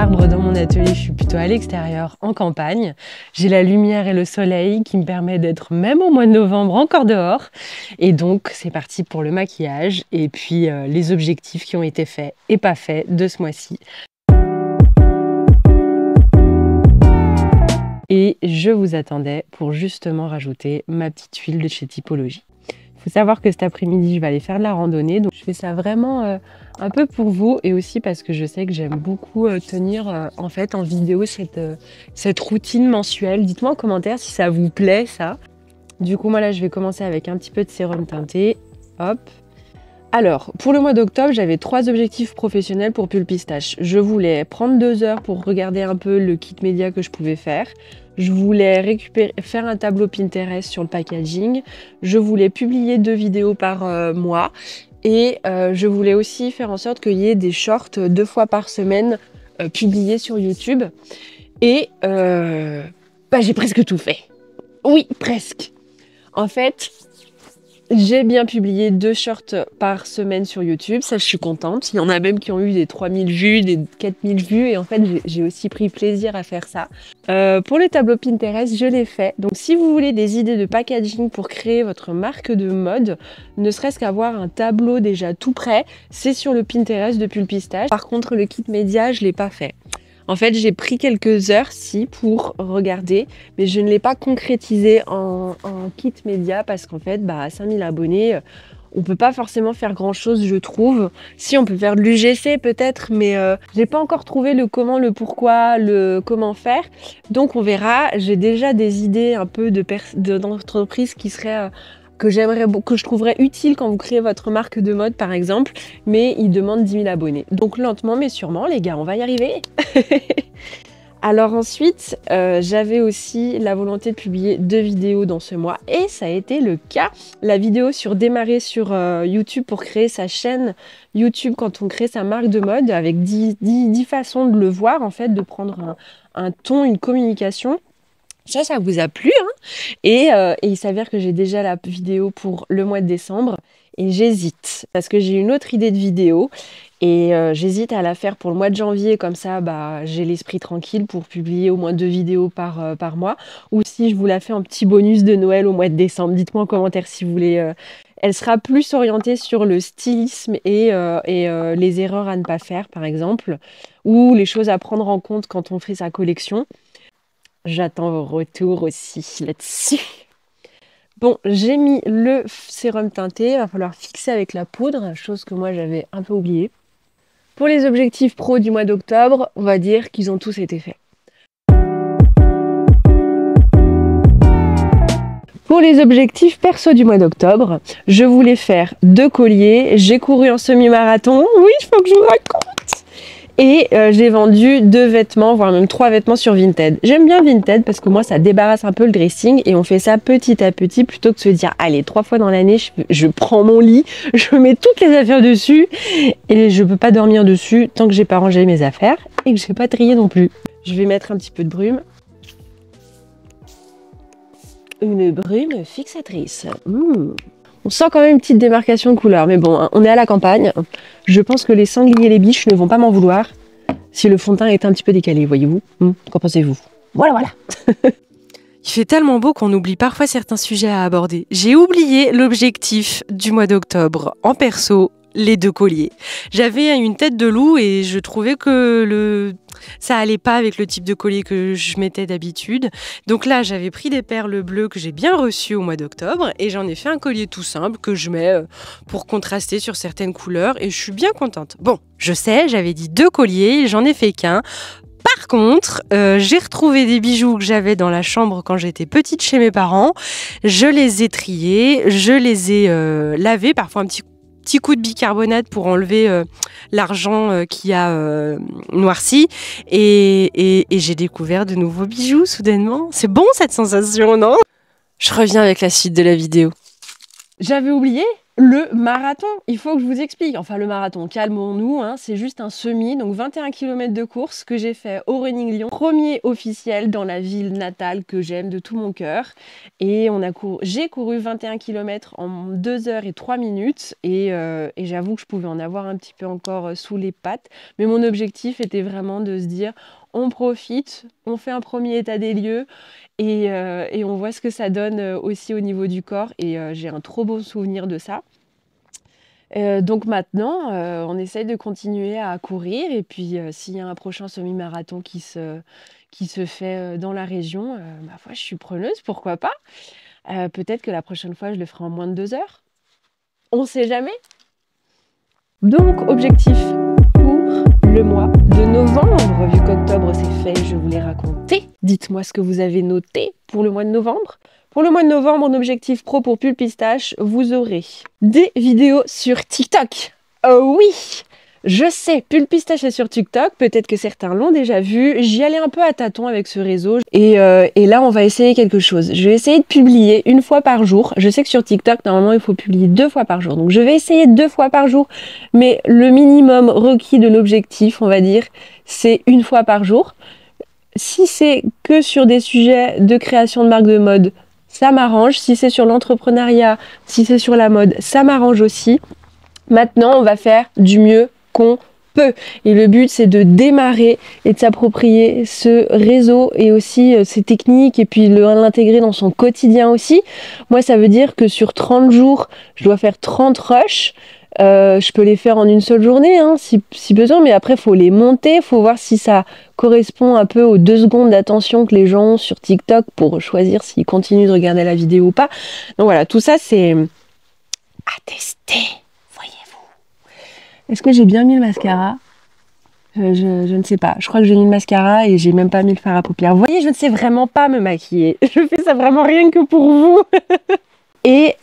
d'arbres dans mon atelier, je suis plutôt à l'extérieur, en campagne. J'ai la lumière et le soleil qui me permet d'être même au mois de novembre encore dehors. Et donc c'est parti pour le maquillage et puis les objectifs qui ont été faits et pas faits de ce mois-ci. Et je vous attendais pour justement rajouter ma petite huile de chez Typologie. Il faut savoir que cet après-midi, je vais aller faire de la randonnée. Donc je fais ça vraiment un peu pour vous et aussi parce que je sais que j'aime beaucoup tenir en fait en vidéo cette routine mensuelle. Dites-moi en commentaire si ça vous plaît ça. Du coup, moi là, je vais commencer avec un petit peu de sérum teinté. Hop. Alors, pour le mois d'octobre, j'avais 3 objectifs professionnels pour Pull Pistache. Je voulais prendre 2 heures pour regarder un peu le kit média que je pouvais faire. Je voulais faire un tableau Pinterest sur le packaging. Je voulais publier 2 vidéos par mois. Et je voulais aussi faire en sorte qu'il y ait des shorts 2 fois par semaine publiés sur YouTube. Et j'ai presque tout fait. Oui, presque. En fait, j'ai bien publié 2 shorts par semaine sur YouTube, ça je suis contente. Il y en a même qui ont eu des 3000 vues, des 4000 vues et en fait j'ai aussi pris plaisir à faire ça. Pour le tableau Pinterest, je l'ai fait. Donc si vous voulez des idées de packaging pour créer votre marque de mode, ne serait-ce qu'avoir un tableau déjà tout prêt, c'est sur le Pinterest de Pull Pistache. Par contre le kit média, je ne l'ai pas fait. En fait, j'ai pris quelques heures pour regarder, mais je ne l'ai pas concrétisé en kit média parce qu'en fait, à 5000 abonnés, on peut pas forcément faire grand-chose, je trouve. Si, on peut faire de l'UGC peut-être, mais j'ai pas encore trouvé le comment, le pourquoi, le comment faire. Donc, on verra. J'ai déjà des idées un peu d'entreprises qui seraient... que je trouverais utile quand vous créez votre marque de mode par exemple, mais il demande 10 000 abonnés. Donc lentement mais sûrement les gars, on va y arriver. Alors ensuite, j'avais aussi la volonté de publier 2 vidéos dans ce mois et ça a été le cas. La vidéo sur démarrer sur YouTube pour créer sa chaîne YouTube quand on crée sa marque de mode avec 10 façons de le voir en fait, de prendre un ton, une communication. Ça vous a plu, hein, et il s'avère que j'ai déjà la vidéo pour le mois de décembre et j'hésite parce que j'ai une autre idée de vidéo et j'hésite à la faire pour le mois de janvier, comme ça j'ai l'esprit tranquille pour publier au moins 2 vidéos par mois, ou si je vous la fais en petit bonus de Noël au mois de décembre. Dites-moi en commentaire si vous voulez. Elle sera plus orientée sur le stylisme et les erreurs à ne pas faire par exemple, ou les choses à prendre en compte quand on fait sa collection. J'attends vos retours aussi là-dessus. Bon, j'ai mis le sérum teinté, il va falloir fixer avec la poudre, chose que moi j'avais un peu oubliée. Pour les objectifs pro du mois d'octobre, on va dire qu'ils ont tous été faits. Pour les objectifs perso du mois d'octobre, je voulais faire 2 colliers, j'ai couru en semi-marathon, oui, il faut que je vous raconte. Et j'ai vendu 2 vêtements, voire même 3 vêtements sur Vinted. J'aime bien Vinted parce que moi, ça débarrasse un peu le dressing et on fait ça petit à petit plutôt que de se dire, allez, 3 fois dans l'année, je prends mon lit, je mets toutes les affaires dessus et je peux pas dormir dessus tant que j'ai pas rangé mes affaires et que j'ai pas trié non plus. Je vais mettre un petit peu de brume. Une brume fixatrice. On sent quand même une petite démarcation de couleur, mais bon, on est à la campagne. Je pense que les sangliers et les biches ne vont pas m'en vouloir si le fond de teint est un petit peu décalé, voyez-vous. Qu'en pensez-vous? Voilà. Il fait tellement beau qu'on oublie parfois certains sujets à aborder. J'ai oublié l'objectif du mois d'octobre en perso, les 2 colliers. J'avais une tête de loup et je trouvais que ça allait pas avec le type de collier que je mettais d'habitude. Donc là, j'avais pris des perles bleues que j'ai bien reçues au mois d'octobre et j'en ai fait un collier tout simple que je mets pour contraster sur certaines couleurs et je suis bien contente. Bon, je sais, j'avais dit 2 colliers, j'en ai fait qu'un. Par contre, j'ai retrouvé des bijoux que j'avais dans la chambre quand j'étais petite chez mes parents. Je les ai triés, je les ai lavés, parfois un petit coup de bicarbonate pour enlever l'argent qui a noirci et j'ai découvert de nouveaux bijoux soudainement. C'est bon cette sensation, non? Je reviens avec la suite de la vidéo. J'avais oublié Le marathon, il faut que je vous explique. Enfin, le marathon, calmons-nous, hein, c'est juste un semi, donc 21 km de course que j'ai fait au Running Lyon. Premier officiel dans la ville natale que j'aime de tout mon cœur. Et j'ai couru 21 km en 2 heures et 3 minutes. Et j'avoue que je pouvais en avoir un petit peu encore sous les pattes. Mais mon objectif était vraiment de se dire, on profite, on fait un premier état des lieux. Et on voit ce que ça donne aussi au niveau du corps. Et j'ai un trop bon souvenir de ça. Donc maintenant, on essaye de continuer à courir. Et puis, s'il y a un prochain semi-marathon qui se fait dans la région, ma foi, je suis preneuse, pourquoi pas. Peut-être que la prochaine fois, je le ferai en moins de 2 heures. On ne sait jamais. Donc, objectif pour le mois de novembre. Vu qu'octobre c'est fait, je vous l'ai raconté. Dites-moi ce que vous avez noté pour le mois de novembre. Pour le mois de novembre, en objectif pro pour Pulpistache, vous aurez des vidéos sur TikTok. Oh oui! Je sais, Pulpistache est sur TikTok, peut-être que certains l'ont déjà vu. J'y allais un peu à tâtons avec ce réseau. Et là, on va essayer quelque chose. Je vais essayer de publier 1 fois par jour. Je sais que sur TikTok, normalement, il faut publier 2 fois par jour. Donc, je vais essayer 2 fois par jour. Mais le minimum requis de l'objectif, on va dire, c'est 1 fois par jour. Si c'est que sur des sujets de création de marque de mode, ça m'arrange. Si c'est sur l'entrepreneuriat, si c'est sur la mode, ça m'arrange aussi. Maintenant, on va faire du mieux qu'on peut. Et le but, c'est de démarrer et de s'approprier ce réseau et aussi ces techniques et puis l'intégrer dans son quotidien aussi. Moi, ça veut dire que sur 30 jours, je dois faire 30 rushs. Je peux les faire en une seule journée, hein, si besoin, mais après, il faut les monter, il faut voir si ça correspond un peu aux 2 secondes d'attention que les gens ont sur TikTok pour choisir s'ils continuent de regarder la vidéo ou pas. Donc voilà, tout ça, c'est à tester. Est-ce que j'ai bien mis le mascara ? Je ne sais pas. Je crois que j'ai mis le mascara et j'ai même pas mis le fard à paupières. Vous voyez, je ne sais vraiment pas me maquiller. Je fais ça vraiment rien que pour vous. Et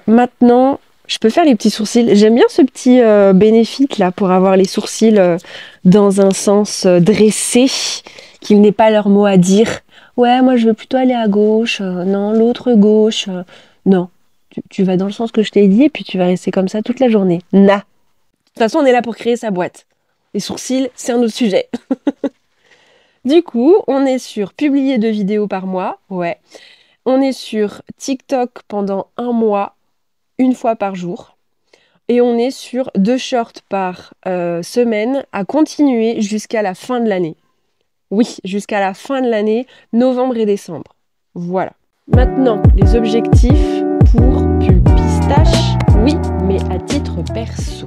maintenant, je peux faire les petits sourcils. J'aime bien ce petit bénéfice là pour avoir les sourcils dans un sens dressé, qu'ils n'aient pas leur mot à dire. Ouais, moi je veux plutôt aller à gauche. Non, l'autre gauche. Non, tu vas dans le sens que je t'ai dit et puis tu vas rester comme ça toute la journée. Na. De toute façon, on est là pour créer sa boîte. Les sourcils, c'est un autre sujet. Du coup, on est sur publier 2 vidéos par mois. Ouais. On est sur TikTok pendant 1 mois, 1 fois par jour. Et on est sur 2 shorts par semaine à continuer jusqu'à la fin de l'année. Oui, jusqu'à la fin de l'année, novembre et décembre. Voilà. Maintenant, les objectifs pour Pulpistache. Oui, mais à titre perso.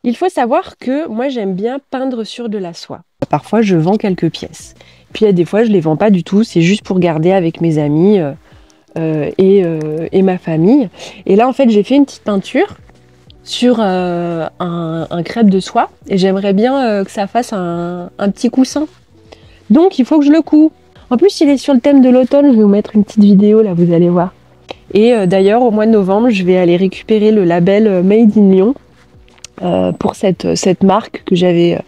Il faut savoir que moi j'aime bien peindre sur de la soie. Parfois je vends quelques pièces. Puis il y a des fois je les vends pas du tout, c'est juste pour garder avec mes amis et ma famille. Et là en fait j'ai fait une petite peinture sur un crêpe de soie et j'aimerais bien que ça fasse un petit coussin. Donc il faut que je le couds. En plus il est sur le thème de l'automne, je vais vous mettre une petite vidéo là, vous allez voir. Et d'ailleurs au mois de novembre je vais aller récupérer le label Made in Lyon. Pour cette marque que j'avais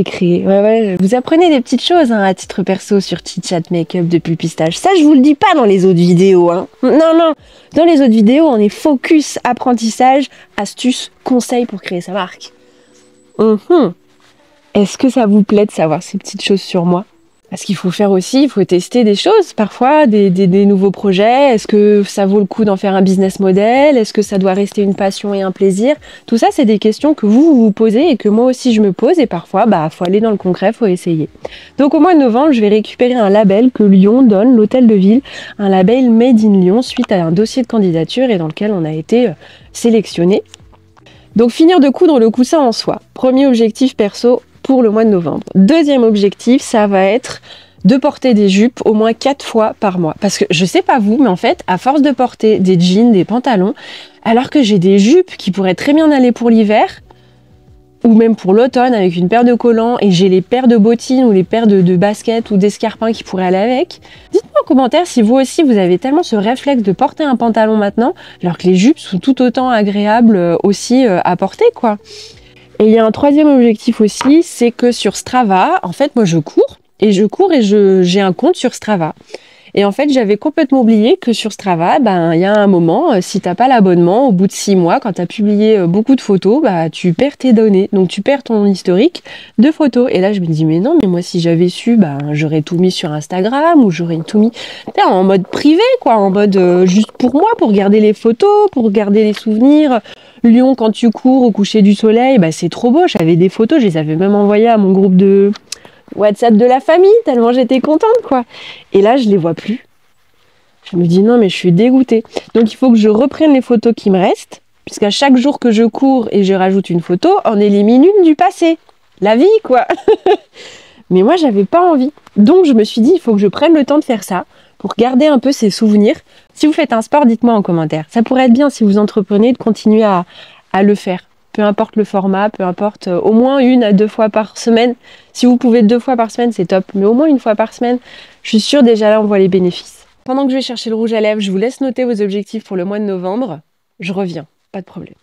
créée. Ouais, vous apprenez des petites choses hein, à titre perso sur Chit Chat Makeup de Pulpistache. Ça, je vous le dis pas dans les autres vidéos. Hein. Non. Dans les autres vidéos, on est focus apprentissage, astuces, conseils pour créer sa marque. Est-ce que ça vous plaît de savoir ces petites choses sur moi ? Parce qu'il faut faire aussi, il faut tester des choses, parfois des nouveaux projets. Est-ce que ça vaut le coup d'en faire un business model ? Est-ce que ça doit rester une passion et un plaisir ? Tout ça, c'est des questions que vous posez et que moi aussi je me pose. Et parfois, faut aller dans le concret, faut essayer. Donc au mois de novembre, je vais récupérer un label que Lyon donne, l'hôtel de ville, un label Made in Lyon suite à un dossier de candidature et dans lequel on a été sélectionné. Donc finir de coudre le coussin en soie. Premier objectif perso pour le mois de novembre. Deuxième objectif, ça va être de porter des jupes au moins 4 fois par mois. Parce que je sais pas vous, mais en fait, à force de porter des jeans, des pantalons, alors que j'ai des jupes qui pourraient très bien aller pour l'hiver, ou même pour l'automne avec une paire de collants, et j'ai les paires de bottines ou les paires de baskets ou d'escarpins qui pourraient aller avec. Dites-moi en commentaire si vous aussi vous avez tellement ce réflexe de porter un pantalon maintenant, alors que les jupes sont tout autant agréables aussi à porter, quoi. Et il y a un troisième objectif aussi, c'est que sur Strava, en fait, moi je cours et j'ai un compte sur Strava. Et en fait, j'avais complètement oublié que sur Strava, ben, il y a un moment, si t'as pas l'abonnement, au bout de 6 mois, quand tu as publié beaucoup de photos, bah, tu perds tes données. Donc, tu perds ton historique de photos. Et là, je me dis, mais non, mais moi, si j'avais su, ben, j'aurais tout mis sur Instagram ou j'aurais tout mis en mode privé, quoi, en mode juste pour moi, pour garder les photos, pour garder les souvenirs. Lyon, quand tu cours au coucher du soleil, bah, c'est trop beau. J'avais des photos, je les avais même envoyées à mon groupe de WhatsApp de la famille, tellement j'étais contente, quoi. Et là, je les vois plus. Je me dis non, mais je suis dégoûtée. Donc, il faut que je reprenne les photos qui me restent, puisqu'à chaque jour que je cours et je rajoute une photo, on élimine une du passé. La vie, quoi. Mais moi, j'avais pas envie. Donc, je me suis dit, il faut que je prenne le temps de faire ça pour garder un peu ces souvenirs. Si vous faites un sport, dites-moi en commentaire. Ça pourrait être bien si vous entreprenez de continuer à le faire. Peu importe le format, peu importe, au moins 1 à 2 fois par semaine. Si vous pouvez 2 fois par semaine, c'est top. Mais au moins 1 fois par semaine, je suis sûre déjà là, on voit les bénéfices. Pendant que je vais chercher le rouge à lèvres, je vous laisse noter vos objectifs pour le mois de novembre. Je reviens, pas de problème.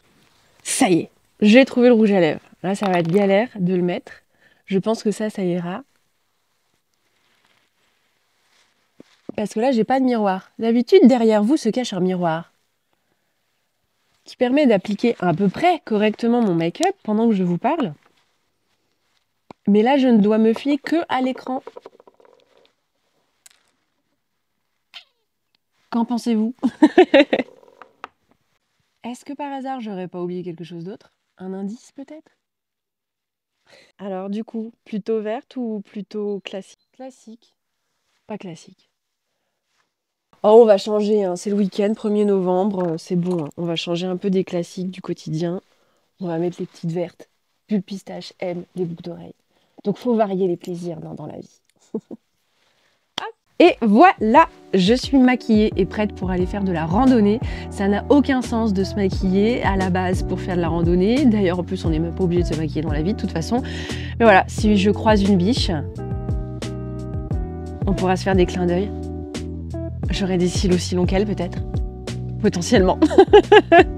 Ça y est, j'ai trouvé le rouge à lèvres. Là, ça va être galère de le mettre. Je pense que ça ira. Parce que là, j'ai pas de miroir. D'habitude, derrière vous se cache un miroir qui permet d'appliquer à peu près correctement mon make-up pendant que je vous parle. Mais là, je ne dois me fier que à l'écran. Qu'en pensez-vous? Est-ce que par hasard, j'aurais pas oublié quelque chose d'autre? Un indice peut-être? Alors du coup, plutôt verte ou plutôt classique? Classique. Pas classique. Oh, on va changer, hein. C'est le week-end, 1er novembre, c'est bon, hein. On va changer un peu des classiques du quotidien. On va mettre les petites vertes. Pull pistache, M, les boucles d'oreilles. Donc faut varier les plaisirs dans la vie. Et voilà, je suis maquillée et prête pour aller faire de la randonnée. Ça n'a aucun sens de se maquiller à la base pour faire de la randonnée. D'ailleurs, en plus, on n'est même pas obligé de se maquiller dans la vie de toute façon. Mais voilà, si je croise une biche, on pourra se faire des clins d'œil. J'aurai des cils aussi longs qu'elle peut-être. Potentiellement.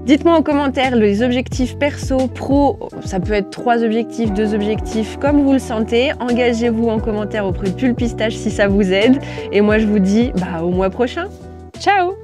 Dites-moi en commentaire les objectifs perso, pro, ça peut être 3 objectifs, 2 objectifs, comme vous le sentez. Engagez-vous en commentaire auprès de Pull Pistache si ça vous aide. Et moi je vous dis au mois prochain. Ciao!